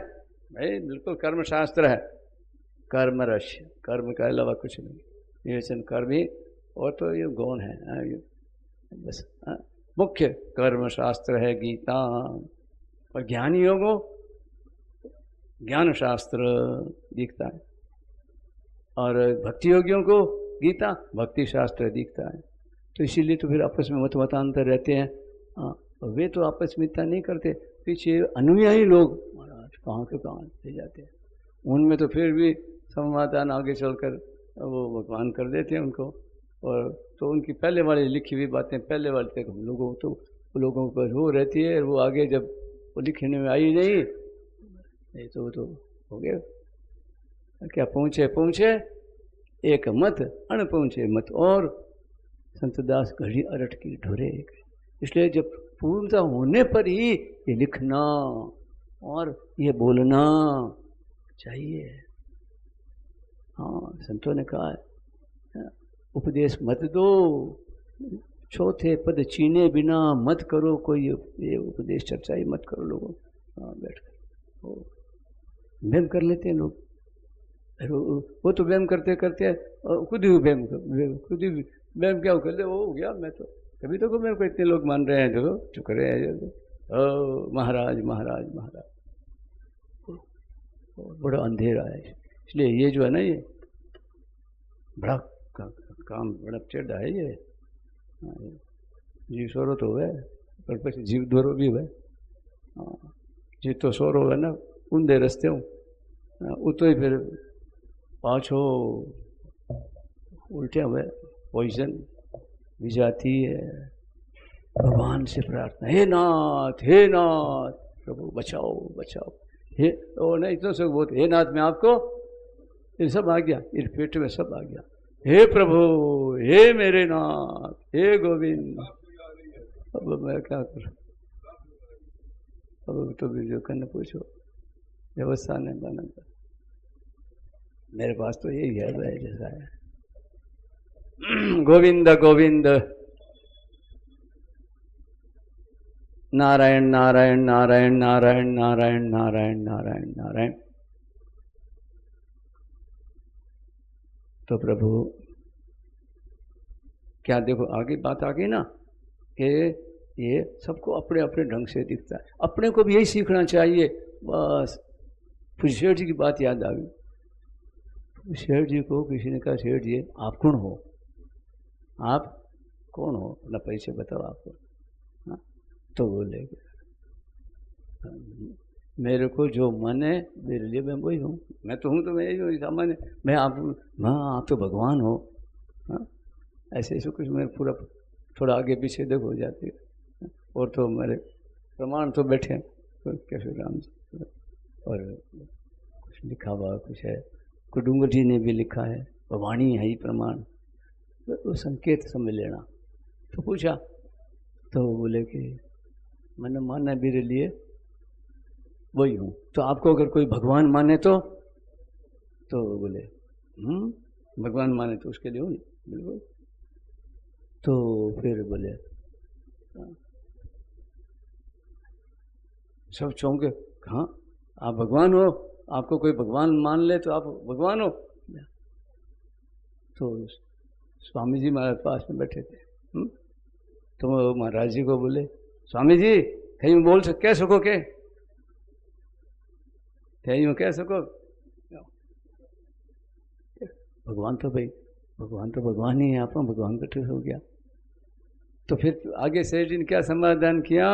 भाई, बिल्कुल कर्म शास्त्र है, कर्म रस, कर्म के अलावा कुछ नहीं, विवेचन कर्म ही, और तो ये गौण है बस। मुख्य कर्म शास्त्र है गीता, और ज्ञानियों को ज्ञान शास्त्र दिखता है। और भक्ति योगियों को गीता भक्ति शास्त्र दिखता है। तो इसीलिए तो फिर आपस में मतांतर रहते हैं। हाँ, वे तो आपस में इतना नहीं करते, पीछे अनुयायी लोग महाराज कहाँ के कहाँ ले जाते हैं, उनमें तो फिर भी समाधान आगे चलकर वो भगवान कर देते हैं उनको। और तो उनकी पहले वाली लिखी हुई बातें पहले वाले तक हम लोगों तो लोगों पर वो रहती है, वो आगे जब वो लिखने में आई नहीं तो वो तो हो गया। क्या पहुँचे एक मत अण पहुँचे मत, और संतदास घड़ी अरट की ढोरे। इसलिए जब पूर्णता होने पर ही ये लिखना और ये बोलना चाहिए। हाँ, संतों ने कहा है उपदेश मत दो, चौथे पद चीने बिना मत करो कोई ये उपदेश चर्चा ही मत करो लोगों। हाँ, बैठ कर व्यायाम कर लेते हैं लोग, वो तो व्यायाम करते करते खुद ही व्यायाम खुद ही व्यायाम क्या कर ले, वो हो गया। मैं तो कभी तो मेरे को इतने लोग मान रहे हैं, देखो चुक रहे हैं, महाराज महाराज महाराज, बड़ा अंधेरा है। इसलिए ये जो है ना, ये बड़ा काम बड़ा चढ़ा है ये। जीव सोरो तो है पर પછી જીવ દોરો બી હોય। જીવ તો સોરો હોય ને ઊંધે રસ્તે ઉતોય फिर पाछो उल्टे हुए पॉइजन भी जाती है। भगवान से प्रार्थना, हे नाथ प्रभु बचाओ बचाओ। हे ओ नहीं इतना सब बहुत, हे नाथ मैं आपको, ये सब आ गया, इस पेट में सब आ गया। हे प्रभु, हे मेरे नाथ, हे गोविंद। अब मैं क्या करूं, अब तो भी जो करना पूछो, व्यवस्था नहीं बना। मेरे पास तो यही है जैसा है। गोविंद गोविंद, नारायण नारायण नारायण नारायण नारायण नारायण नारायण नारायण। तो प्रभु क्या देखो आगे बात आ गई ना कि ये सबको अपने अपने ढंग से दिखता है, अपने को भी यही सीखना चाहिए। बस शेठ जी की बात याद आ गई। शेठ जी को किसी ने कहा, शेठ जी आप कौन हो, आप कौन हो, अपना परिचय बताओ आपको। हाँ, तो बोले मेरे को जो मन है मेरे लिए मैं वही हूँ, मैं तो हूँ तो मैं यही हूँ सामान्य, मैं आप तो भगवान हो। हाँ, ऐसे ऐसे कुछ मैं पूरा थोड़ा आगे पीछे देखो हो जाती है। और तो मेरे प्रमाण तो बैठे हैं तो कैसे राम जी, और कुछ लिखा हुआ कुछ है, कुडूंगर जी ने भी लिखा है, वाणी है ही प्रमाण, तो संकेत समझ लेना। तो पूछा तो बोले कि मैंने माना मेरे लिए वही हूँ। तो आपको अगर कोई भगवान माने तो बोले भगवान माने तो उसके लिए हूँ बिल्कुल। तो फिर बोले सब चौंके, हाँ आप भगवान हो, आपको कोई भगवान मान ले तो आप भगवान हो। तो स्वामी जी महाराज पास में बैठे थे। तो महाराज जी को बोले, स्वामी जी कहीं बोल कह सको के, कहीं कह सको भगवान तो भाई भगवान तो भगवान ही है, आप भगवान का ठीक हो गया। तो फिर आगे सेठ जी ने क्या समाधान किया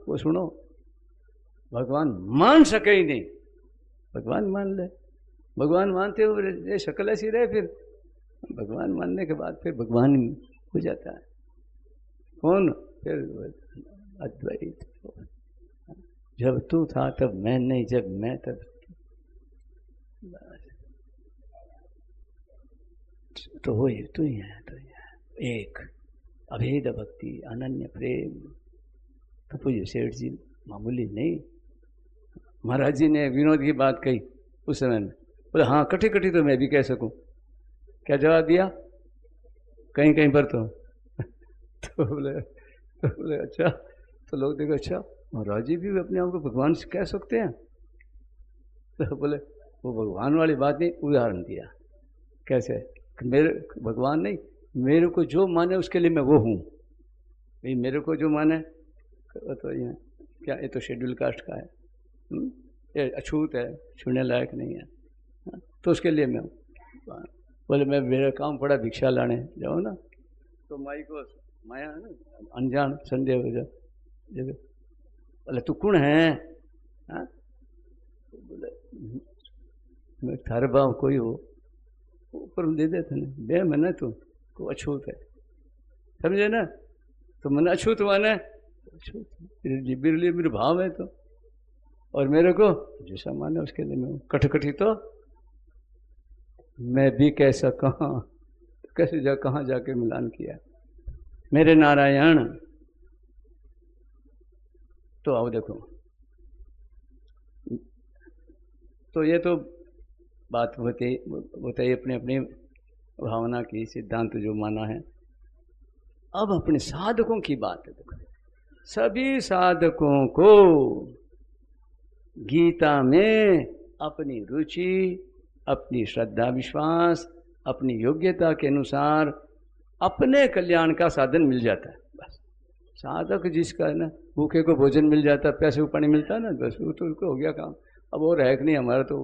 वो सुनो। भगवान मान सके ही नहीं, भगवान मान ले, भगवान मानते हुए शक्ल ऐसी रहे, फिर भगवान मानने के बाद फिर भगवान हो जाता है। कौन? फिर अद्वैत। जब तू था तब मैं नहीं, जब मैं तब तो हो तू ही है, तो एक अभेद भक्ति अनन्य प्रेम। तो पूज्य सेठ जी मामूली नहीं। महाराज जी ने विनोद की बात कही उस समय में, बोले हाँ कटी कटी तो मैं भी कह सकूं। क्या जवाब दिया? कहीं कहीं पर तो बोले अच्छा। तो लोग देखो अच्छा महाराज जी भी अपने आप को भगवान से कह सकते हैं। तो बोले वो भगवान वाली बात नहीं, उदाहरण दिया। कैसे? मेरे भगवान नहीं, मेरे को जो माने उसके लिए मैं वो हूँ। भाई मेरे को जो माने तो ये क्या, ये तो शेड्यूल कास्ट का है, ये अछूत है, छूने लायक नहीं है, तो उसके लिए मैं हूँ। बोले मैं मेरा काम पड़ा भिक्षा लाने जाओ ना, तो माई को माया है ना अनजान संदेह हो जाए, बोले तू कौन है? हाँ? तो बोले मैं थारे भाव कोई हो, ऊपर दे देते ना बे मैंने तो को अछूत है, समझे ना? तो मन अछूत माने अछूत बिरली मेरे भाव है तो, और मेरे को जैसा माने उसके लिए मैं कटकटी तो मैं भी कैसा कहाँ कैसे जा कहाँ जाके मिलान किया मेरे नारायण। तो आओ देखो, तो ये तो बात बताइए अपनी अपनी भावना की, सिद्धांत जो माना है। अब अपने साधकों की बात है। देखो सभी साधकों को गीता में अपनी रुचि, अपनी श्रद्धा विश्वास, अपनी योग्यता के अनुसार अपने कल्याण का साधन मिल जाता है। बस साधक जिसका है ना, भूखे को भोजन मिल जाता है, प्यासे को पानी मिलता है ना, बस वो तो उसको हो गया काम। अब वो रह नहीं, हमारा तो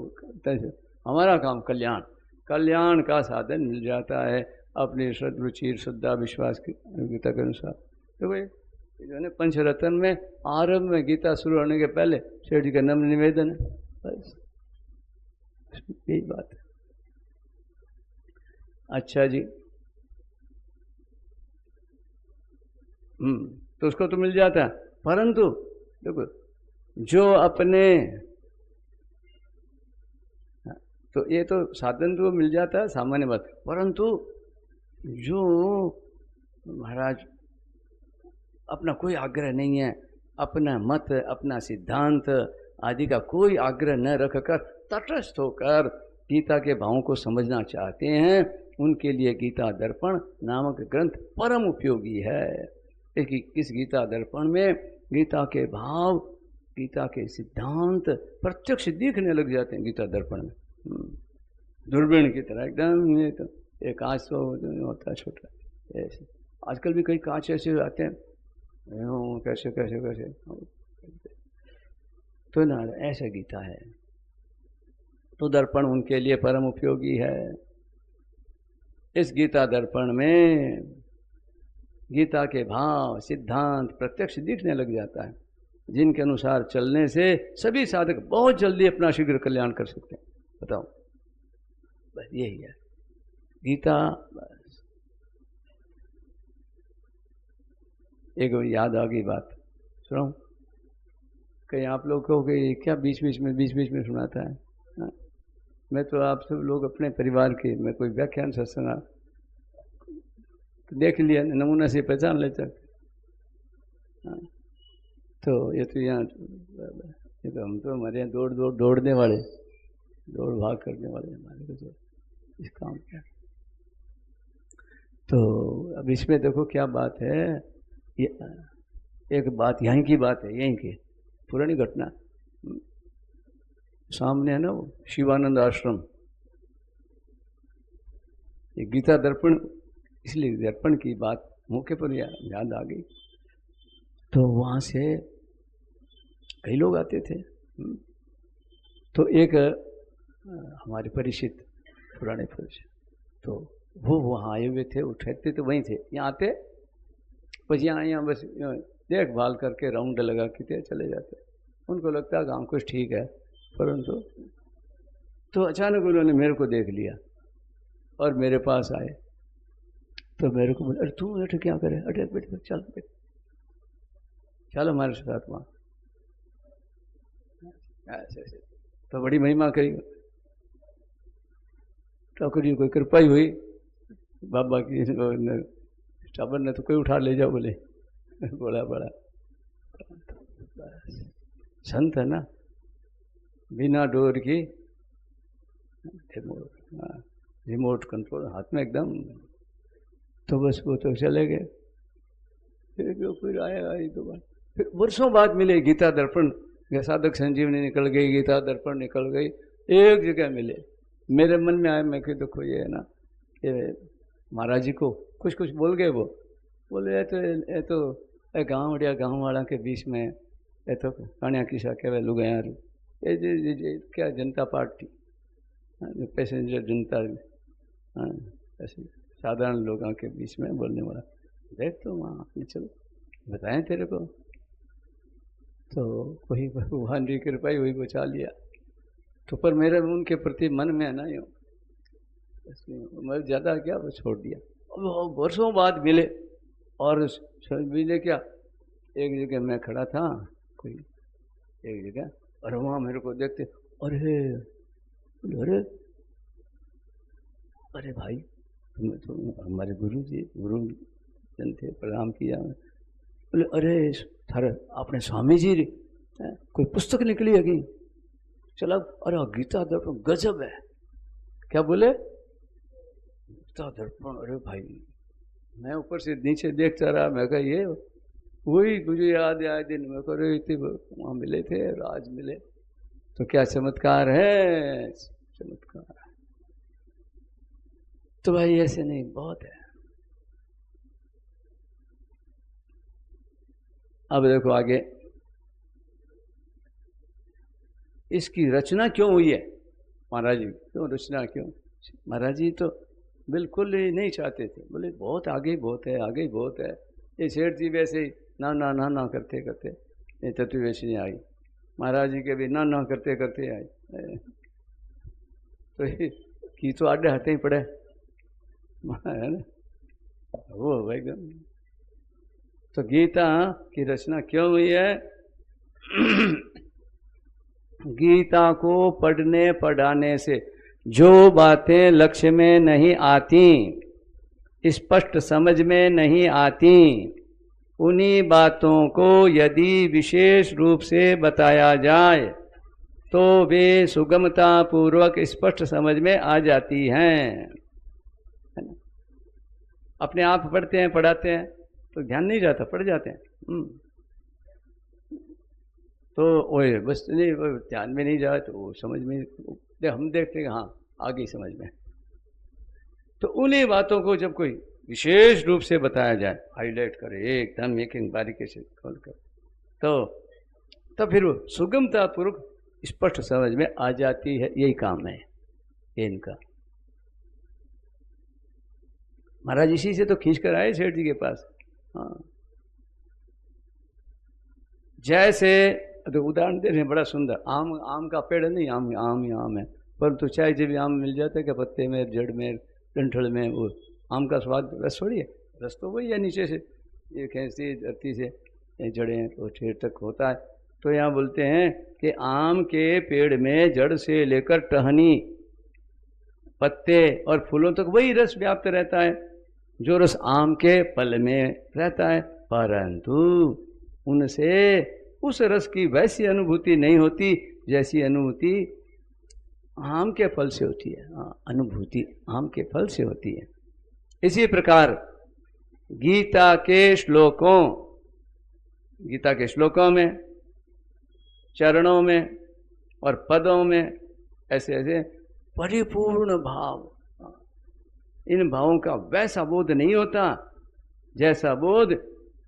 हमारा काम कल्याण, कल्याण का साधन मिल जाता है अपनी रुचि श्रद्धा विश्वास की योग्यता के अनुसार। तो भाई जो है पंचरत्न में आरंभ में गीता शुरू होने के पहले शेठ जी का नम्र निवेदन है, बस यही बात है। अच्छा जी, तो उसको तो मिल जाता है, परंतु देखो जो अपने, तो ये तो साधन तो मिल जाता है सामान्य बात, परंतु जो महाराज अपना कोई आग्रह नहीं है, अपना मत अपना सिद्धांत आदि का कोई आग्रह न रखकर तटस्थ होकर गीता के भावों को समझना चाहते हैं, उनके लिए गीता दर्पण नामक ग्रंथ परम उपयोगी है। इस गीता दर्पण में गीता के भाव, गीता के सिद्धांत प्रत्यक्ष दिखने लग जाते हैं। गीता दर्पण में दूरबीन की तरह एकदम, ये तो एक कांच तो होता है छोटा ऐसे, आजकल भी कई कांच ऐसे आते हैं कैसे कैसे कैसे, तो ना ऐसा गीता है, तो दर्पण उनके लिए परम उपयोगी है। इस गीता दर्पण में गीता के भाव सिद्धांत प्रत्यक्ष दिखने लग जाता है, जिनके अनुसार चलने से सभी साधक बहुत जल्दी अपना शीघ्र कल्याण कर सकते हैं। बताओ, बस यही है गीता। बस एक याद आ गई बात, सुनो, कहीं आप लोग कहोगे क्या बीच बीच में सुनाता है? हाँ? मैं तो आप सब लोग अपने परिवार के, मैं कोई व्याख्यान सत्संग तो देख लिया, नमूना से पहचान लेता। हाँ? तो ये तो यहाँ, ये तो हम तो हमारे यहाँ दौड़ने वाले, दौड़ भाग करने वाले हमारे को तो इस काम का। तो अब इसमें देखो क्या बात है, ये एक बात यहीं की बात है, यहीं की पुरानी घटना। सामने है ना वो शिवानंद आश्रम, ये गीता दर्पण, इसलिए दर्पण की बात मौके पर याद आ गई। तो वहाँ से कई लोग आते थे। तो एक हमारे परिचित, पुराने परिचित, तो वो वहाँ आए हुए थे, वो ठहरते तो वहीं थे, यहाँ आते बस यहाँ बस देखभाल करके राउंड लगा के चले जाते। उनको लगता है काम कुछ ठीक है, परंतु तो अचानक उन्होंने मेरे को देख लिया और मेरे पास आए। तो मेरे को बोले, अरे तू बैठ क्या करे, अरे बैठ चल बैठ, चल हमारे साथ वहाँ। ऐसे ऐसे तो बड़ी महिमा करी, ठाकुर जी कोई कृपा ही हुई बाबा की, टाबर ने तो कोई उठा ले जाओ बोले, बोला बड़ा संत है ना, बिना डोर की रिमोट कंट्रोल हाथ में एकदम। तो बस वो तो चले गए, फिर आएगा ये तो बात, फिर वर्षों बाद मिले गीता दर्पण, साधक संजीवनी निकल गई, गीता दर्पण निकल गई, एक जगह मिले। मेरे मन में आया, मैं कि देखो ये है ना, ये महाराज जी को कुछ कुछ बोल गए। वो बोले ये तो गाँव वाला के बीच में ये तो कानिया किसा कहे लुगाया, ये क्या जनता पार्टी पैसेंजर जनता हाँ, ऐसे साधारण लोगों के बीच में बोलने वाला, देख तो वहाँ अपने चलो बताएं तेरे को, तो कोई भगवान की कृपा ही वही बचा लिया। तो पर मेरे उनके प्रति मन में है ना यूँ, मैं ज़्यादा क्या वो छोड़ दिया। अब वो वर्षों बाद मिले, और मिले क्या, एक जगह मैं खड़ा था कोई एक जगह, और वहाँ मेरे को देखते, अरे अरे अरे भाई तुम हमारे गुरु जन थे, प्रणाम किया। बोले अरे थारे अपने स्वामी जी कोई पुस्तक निकली है कि? चला, अरे गीता दर्पण गजब है। क्या बोले? गीता दर्पण। अरे भाई मैं ऊपर से नीचे देखता रहा, मैं कहा ये वही मुझे याद आए दिन में कर वहाँ मिले थे, आज मिले, तो क्या चमत्कार है, चमत्कार। तो भाई ऐसे नहीं, बहुत है। अब देखो आगे, इसकी रचना क्यों हुई है? महाराज जी क्यों रचना, क्यों? महाराज जी तो बिल्कुल ही नहीं चाहते थे, बोले बहुत आगे बहुत है, आगे बहुत है। ये सेठ जी वैसे ही ना ना ना ना करते करते ये तत्ववेशी आई, महाराज जी के भी ना ना करते करते आई, तो की तो आडे हाथे ही पड़े है ना वो भाई। तो गीता की रचना क्यों हुई है? गीता को पढ़ने पढ़ाने से जो बातें लक्ष्य में नहीं आती, स्पष्ट समझ में नहीं आती, उन्हीं बातों को यदि विशेष रूप से बताया जाए तो वे सुगमता पूर्वक स्पष्ट समझ में आ जाती हैं। अपने आप पढ़ते हैं पढ़ाते हैं तो ध्यान नहीं जाता, पढ़ जाते हैं, तो वही बस नहीं, ध्यान में नहीं जाए तो वो समझ में, हम देखते हैं हाँ आ गई समझ में। तो उन्हीं बातों को जब कोई विशेष रूप से बताया जाए, हाईलाइट करे एकदम एक बारीकी से खोल कर, तो फिर वो सुगमता पूर्वक स्पष्ट समझ में आ जाती है। यही काम है इनका। महाराज इसी से तो खींच कर आए सेठ जी के पास। हाँ, जैसे तो उदाहरण दे रहे हैं बड़ा सुंदर, आम का पेड़ नहीं, आम ही आम है, परंतु चाहे जब भी आम मिल जाता है क्या, पत्ते में, जड़ में, डंठल में, वो आम का स्वाद रस थोड़ी है, रस तो वही है नीचे से, ये कैसी धरती से जड़ें तो ठेर तक होता है। तो यहाँ बोलते हैं कि आम के पेड़ में जड़ से लेकर टहनी, पत्ते और फूलों तक वही रस व्याप्त रहता है जो रस आम के फल में रहता है, परंतु उनसे उस रस की वैसी अनुभूति नहीं होती जैसी अनुभूति आम के फल से होती है। अनुभूति आम के फल से होती है। इसी प्रकार गीता के श्लोकों में, चरणों में और पदों में ऐसे ऐसे परिपूर्ण भाव, इन भावों का वैसा बोध नहीं होता जैसा बोध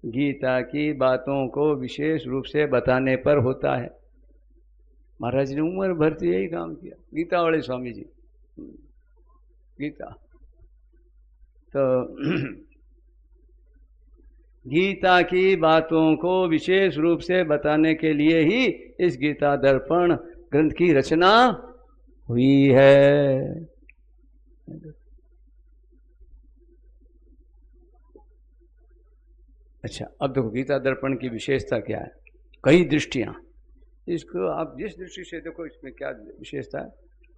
गीता की बातों को विशेष रूप से बताने पर होता है। महाराज ने उम्र भर से यही काम किया, गीता वाले स्वामी जी, गीता। तो गीता की बातों को विशेष रूप से बताने के लिए ही इस गीता दर्पण ग्रंथ की रचना हुई है। अच्छा, अब देखो गीता दर्पण की विशेषता क्या है, कई दृष्टियां, इसको आप जिस दृष्टि से देखो इसमें क्या विशेषता है।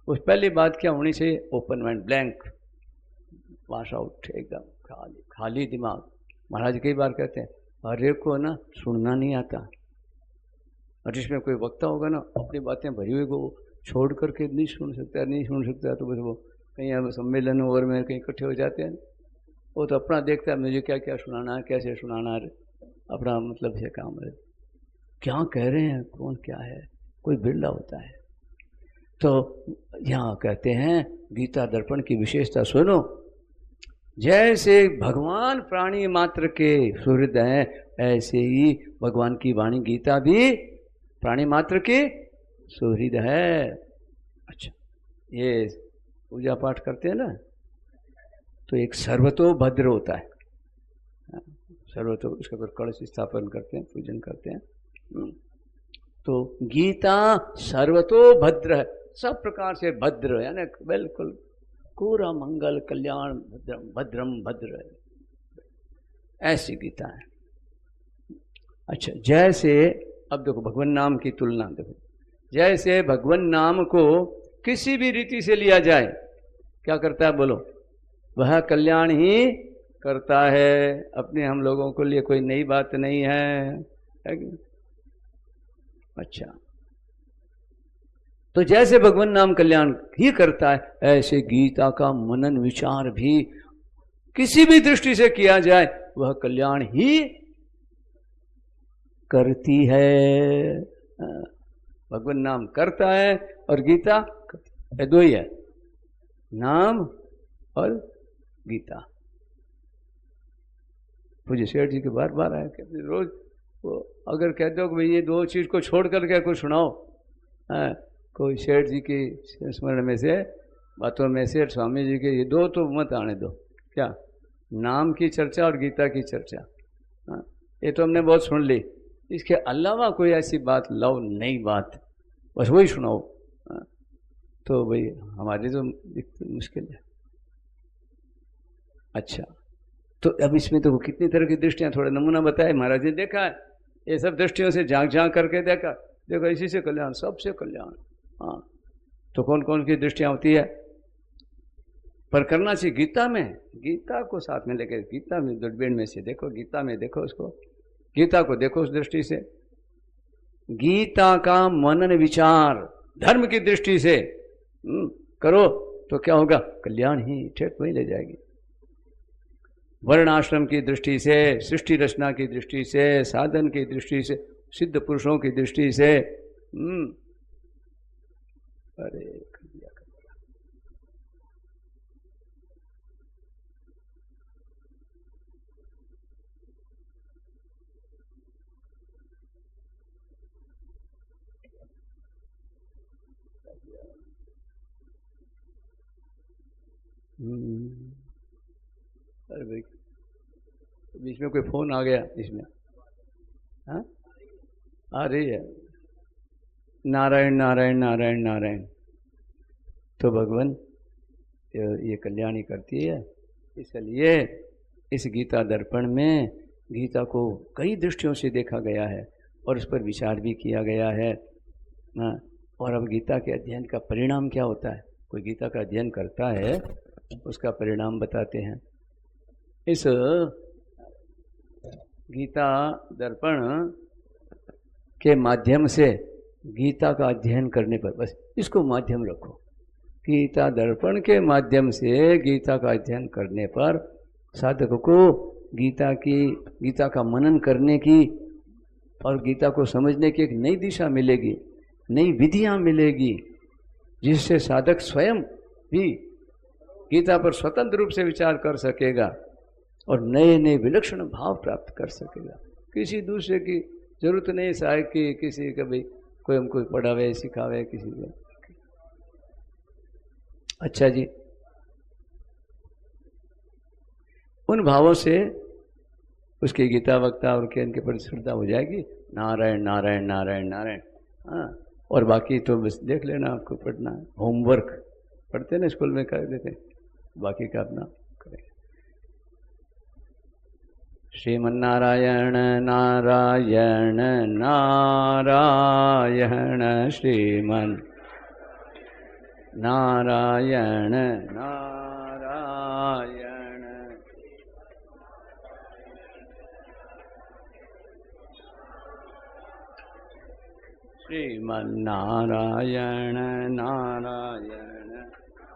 उस पहली बात क्या होनी चाहिए, open mind, blank, wash out, एकदम खाली खाली दिमाग। महाराज कई बार कहते हैं हर एक को ना सुनना नहीं आता, और जिसमें कोई वक्ता होगा ना अपनी बातें भरी हुई को छोड़ करके नहीं सुन सकता, तो बस वो कहीं सम्मेलन और में कहीं इकट्ठे हो जाते हैं, वो तो अपना देखता है मुझे क्या क्या सुनाना है, कैसे सुनाना है, अपना मतलब से काम है, क्या कह रहे हैं, कौन क्या है, कोई बिरला होता है। तो यहाँ कहते हैं गीता दर्पण की विशेषता सुनो, जैसे भगवान प्राणी मात्र के सुहृद हैं, ऐसे ही भगवान की वाणी गीता भी प्राणी मात्र की सुहृद है। अच्छा, ये पूजा पाठ करते हैं ना, तो एक सर्वतोभद्र होता है, सर्वतो, उसके ऊपर कलश स्थापन करते हैं, पूजन करते हैं। तो गीता सर्वतोभद्र है, सब प्रकार से भद्र, यानी बिल्कुल पूरा मंगल कल्याण भद्रम भद्रम भद्र है, ऐसी गीता है। अच्छा, जैसे अब देखो भगवान नाम की तुलना देखो, जैसे भगवान नाम को किसी भी रीति से लिया जाए क्या करता है बोलो, वह कल्याण ही करता है। अपने हम लोगों के लिए कोई नई बात नहीं है, है कि? अच्छा, तो जैसे भगवान नाम कल्याण ही करता है, ऐसे गीता का मनन विचार भी किसी भी दृष्टि से किया जाए वह कल्याण ही करती है। भगवान नाम करता है और गीता दो ही है, नाम और गीता। पूज्य सेठ जी के बार बार आया कहते रोज, वो अगर कहते हो कि भाई ये दो चीज को छोड़ करके कुछ सुनाओ, कोई सेठ जी की स्मरण में से बातों में से स्वामी जी के ये दो तो मत आने दो, क्या नाम की चर्चा और गीता की चर्चा, ये तो हमने बहुत सुन ली, इसके अलावा कोई ऐसी बात लाओ, नई बात, बस वही सुनाओ। तो भाई हमारी तो मुश्किल है। अच्छा, तो अब इसमें तो कितनी तरह की दृष्टियां, थोड़ा नमूना बताए महाराज ने, देखा है ये सब दृष्टियों से झांक झांक करके देखा, देखो इसी से कल्याण, सबसे कल्याण। हाँ, तो कौन कौन की दृष्टियां होती है, पर करना चाहिए गीता में, गीता को साथ में लेकर, गीता में दूरबीन में से देखो, गीता में देखो उसको, गीता को देखो उस दृष्टि से, गीता का मनन विचार धर्म की दृष्टि से करो तो क्या होगा, कल्याण ही ठीक वही ले जाएगी। वर्ण आश्रम की दृष्टि से, सृष्टि रचना की दृष्टि से, साधन की दृष्टि से, सिद्ध पुरुषों की दृष्टि से, अरे अरे भाई बीच में कोई फोन आ गया इसमें, हाँ आ रही है, नारायण नारायण नारायण नारायण। तो भगवान ये कल्याणी करती है, इसलिए इस गीता दर्पण में गीता को कई दृष्टियों से देखा गया है और उस पर विचार भी किया गया है। और अब गीता के अध्ययन का परिणाम क्या होता है, कोई गीता का अध्ययन करता है उसका परिणाम बताते हैं। इस गीता दर्पण के माध्यम से गीता का अध्ययन करने पर, बस इसको माध्यम रखो, गीता दर्पण के माध्यम से गीता का अध्ययन करने पर साधक को गीता का मनन करने की और गीता को समझने की एक नई दिशा मिलेगी, नई विधियां मिलेगी, जिससे साधक स्वयं भी गीता पर स्वतंत्र रूप से विचार कर सकेगा और नए नए विलक्षण भाव प्राप्त कर सकेगा। किसी दूसरे की जरूरत नहीं, सहायक की, किसी का भी कोई हमको पढ़ावे सिखावे किसी को। अच्छा जी, उन भावों से उसकी गीता वक्ता और के इनके प्रति श्रद्धा हो जाएगी। नारायण नारायण नारायण नारायण। हाँ, और बाकी तो बस देख लेना, आपको पढ़ना है, होमवर्क पढ़ते ना स्कूल में कर देते, बाकी का अपना करें। श्रीमन्नारायण नारायण नारायण श्रीमन् नारायण नारायण श्रीमन्नारायण नारायण